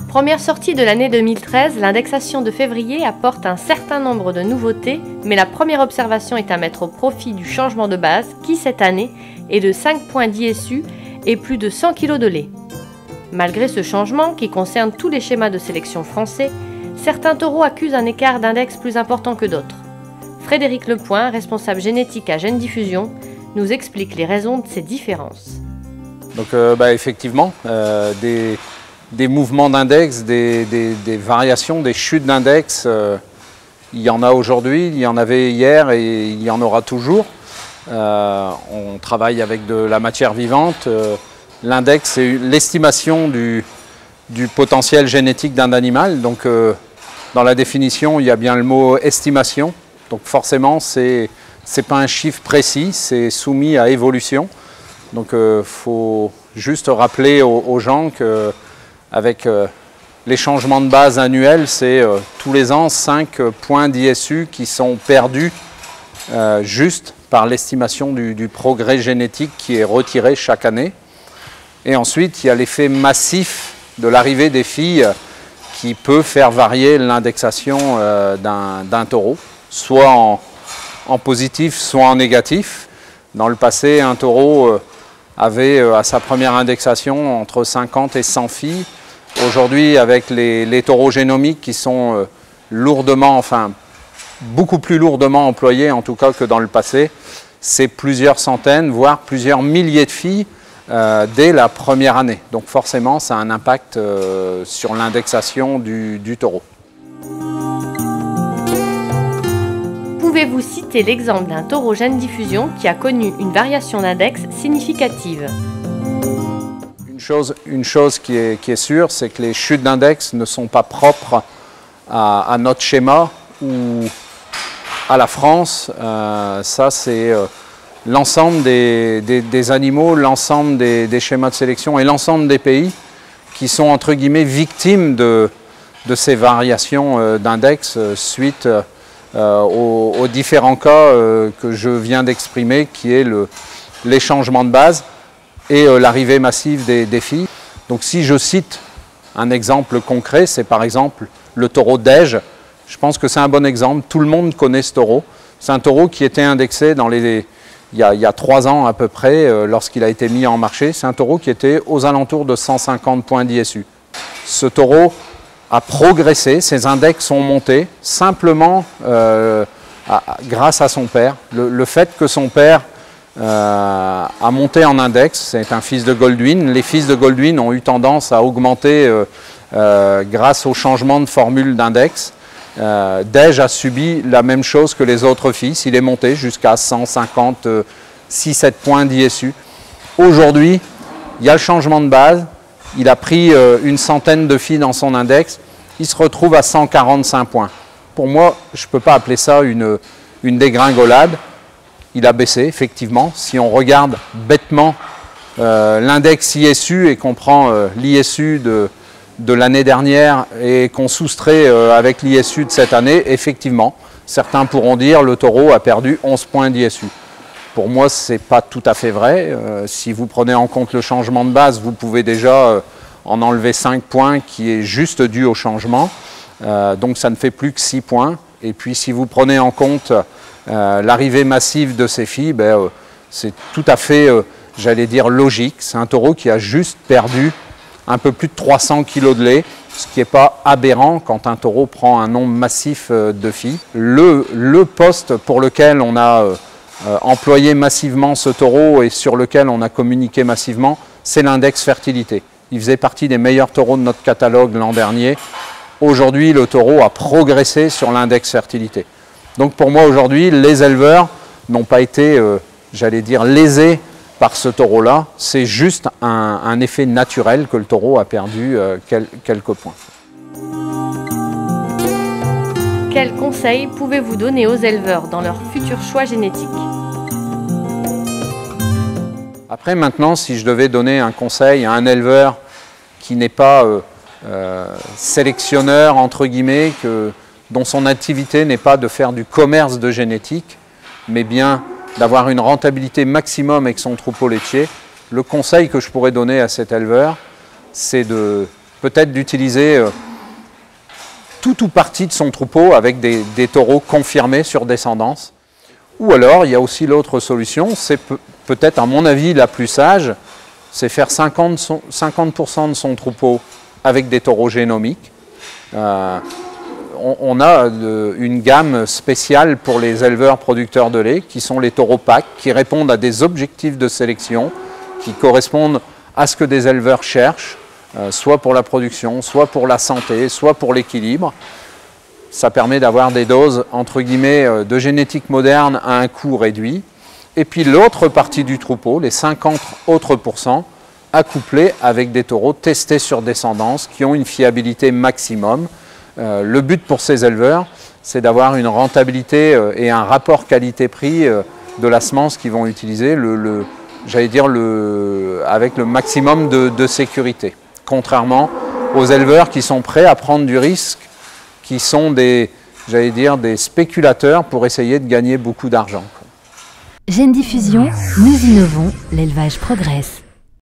Première sortie de l'année 2013, l'indexation de février apporte un certain nombre de nouveautés, mais la première observation est à mettre au profit du changement de base qui, cette année, est de 5 points d'ISU et plus de 100 kg de lait. Malgré ce changement, qui concerne tous les schémas de sélection français, certains taureaux accusent un écart d'index plus important que d'autres. Frédéric Lepoint, responsable génétique à Gène Diffusion, nous explique les raisons de ces différences. Donc effectivement, des mouvements d'index, des variations, des chutes d'index, il y en a aujourd'hui, il y en avait hier et il y en aura toujours. On travaille avec de la matière vivante. L'index, c'est l'estimation du potentiel génétique d'un animal. Donc dans la définition, il y a bien le mot estimation. Donc forcément, c'est pas un chiffre précis, c'est soumis à évolution. Donc faut juste rappeler aux gens que avec les changements de base annuels, c'est tous les ans 5 points d'ISU qui sont perdus juste par l'estimation du progrès génétique qui est retiré chaque année. Et ensuite, il y a l'effet massif de l'arrivée des filles qui peut faire varier l'indexation d'un taureau, soit en positif, soit en négatif. Dans le passé, un taureau avait à sa première indexation entre 50 et 100 filles. Aujourd'hui, avec les taureaux génomiques qui sont lourdement, enfin beaucoup plus lourdement employés en tout cas que dans le passé, c'est plusieurs centaines, voire plusieurs milliers de filles dès la première année. Donc forcément, ça a un impact sur l'indexation du taureau. Pouvez-vous citer l'exemple d'un taureau Gène Diffusion qui a connu une variation d'index significative ? Une chose qui est sûre, c'est que les chutes d'index ne sont pas propres à notre schéma ou à la France. Ça, c'est l'ensemble des animaux, l'ensemble des schémas de sélection et l'ensemble des pays qui sont entre guillemets victimes de ces variations d'index suite aux différents cas que je viens d'exprimer, qui est les changements de base et l'arrivée massive des filles. Donc si je cite un exemple concret, c'est par exemple le taureau d'Ège. Je pense que c'est un bon exemple, tout le monde connaît ce taureau. C'est un taureau qui était indexé il y a 3 ans à peu près, lorsqu'il a été mis en marché. C'est un taureau qui était aux alentours de 150 points d'ISU. Ce taureau a progressé, ses index sont montés, simplement grâce à son père. Le fait que son père a monté en index, c'est un fils de Goldwyn. Les fils de Goldwyn ont eu tendance à augmenter grâce au changement de formule d'index. Dège a subi la même chose que les autres fils, il est monté jusqu'à 156-157 points d'ISU. Aujourd'hui, il y a le changement de base, il a pris une centaine de filles dans son index, il se retrouve à 145 points. Pour moi, je ne peux pas appeler ça une dégringolade. Il a baissé, effectivement. Si on regarde bêtement l'index ISU et qu'on prend l'ISU de l'année dernière et qu'on soustrait avec l'ISU de cette année, effectivement, certains pourront dire le taureau a perdu 11 points d'ISU. Pour moi, ce n'est pas tout à fait vrai. Si vous prenez en compte le changement de base, vous pouvez déjà en enlever 5 points qui est juste dû au changement. Donc ça ne fait plus que 6 points. Et puis si vous prenez en compte l'arrivée massive de ces filles, c'est tout à fait, j'allais dire, logique. C'est un taureau qui a juste perdu un peu plus de 300 kg de lait, ce qui n'est pas aberrant quand un taureau prend un nombre massif de filles. Le poste pour lequel on a employé massivement ce taureau et sur lequel on a communiqué massivement, c'est l'index fertilité. Il faisait partie des meilleurs taureaux de notre catalogue l'an dernier. Aujourd'hui, le taureau a progressé sur l'index fertilité. Donc pour moi aujourd'hui, les éleveurs n'ont pas été, j'allais dire, lésés par ce taureau-là. C'est juste un effet naturel que le taureau a perdu quelques points. Quels conseils pouvez-vous donner aux éleveurs dans leur futur choix génétique ? Après maintenant, si je devais donner un conseil à un éleveur qui n'est pas sélectionneur, entre guillemets, dont son activité n'est pas de faire du commerce de génétique, mais bien d'avoir une rentabilité maximum avec son troupeau laitier, le conseil que je pourrais donner à cet éleveur, c'est peut-être d'utiliser tout ou partie de son troupeau avec des taureaux confirmés sur descendance. Ou alors, il y a aussi l'autre solution, c'est peut-être à mon avis la plus sage, c'est faire 50% de son troupeau avec des taureaux génomiques. On a une gamme spéciale pour les éleveurs producteurs de lait, qui sont les taureaux PAC, qui répondent à des objectifs de sélection, qui correspondent à ce que des éleveurs cherchent, soit pour la production, soit pour la santé, soit pour l'équilibre. Ça permet d'avoir des doses, entre guillemets, de génétique moderne à un coût réduit. Et puis l'autre partie du troupeau, les 50 autres %, accouplés avec des taureaux testés sur descendance, qui ont une fiabilité maximum. Le but pour ces éleveurs, c'est d'avoir une rentabilité et un rapport qualité-prix de la semence qu'ils vont utiliser, avec le maximum de sécurité. Contrairement aux éleveurs qui sont prêts à prendre du risque, qui sont des spéculateurs pour essayer de gagner beaucoup d'argent. Gène Diffusion, nous innovons, l'élevage progresse.